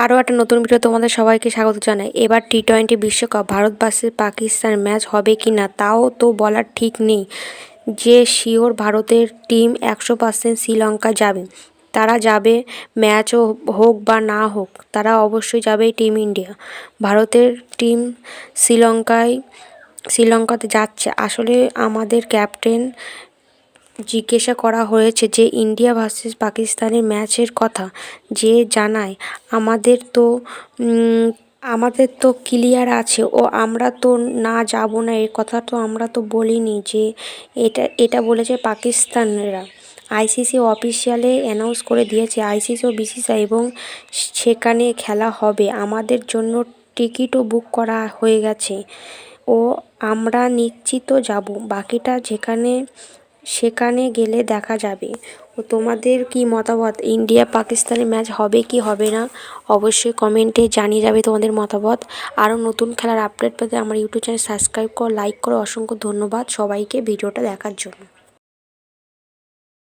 আরও একটা নতুন ভিডিও তোমাদের সবাইকে স্বাগত জানাই। এবার টি-20 বিশ্বকাপ ভারত ভার্সেস পাকিস্তান ম্যাচ হবে কি না তাও তো বলার ঠিক নেই। যে শিওর ভারতের টিম 100% শ্রীলঙ্কা যাবে, তারা যাবে। ম্যাচও হোক বা না হোক তারা অবশ্যই যাবে টিম ইন্ডিয়া। ভারতের টিম শ্রীলঙ্কাতে যাচ্ছে। আসলে আমাদের ক্যাপ্টেন জিজ্ঞাসা করা হয়েছে যে ইন্ডিয়া ভার্সেস পাকিস্তানের ম্যাচের কথা, যে জানায় আমাদের তো ক্লিয়ার আছে ও আমরা তো না যাব না, এর কথা তো আমরা তো বলিনি। যে এটা বলেছে পাকিস্তানিরা। আইসিসি অফিসিয়ালি অ্যানাউন্স করে দিয়েছে, আইসিসি ও বিসিসিআই, এবং সেখানে খেলা হবে। আমাদের জন্য টিকিটও বুক করা হয়ে গেছে ও আমরা নিশ্চিত যাব। বাকিটা সেখানে গেলে দেখা যাবে। ও তোমাদের কি মতামত? ইন্ডিয়া পাকিস্তানের ম্যাচ হবে কি হবে না অবশ্যই কমেন্টে জানিয়ে যাবে তোমাদের মতামত। আরও নতুন খেলার আপডেট পেতে আমার ইউটিউব চ্যানেল সাবস্ক্রাইব করো, লাইক করো। অসংখ্য ধন্যবাদ সবাইকে ভিডিওটা দেখার জন্য।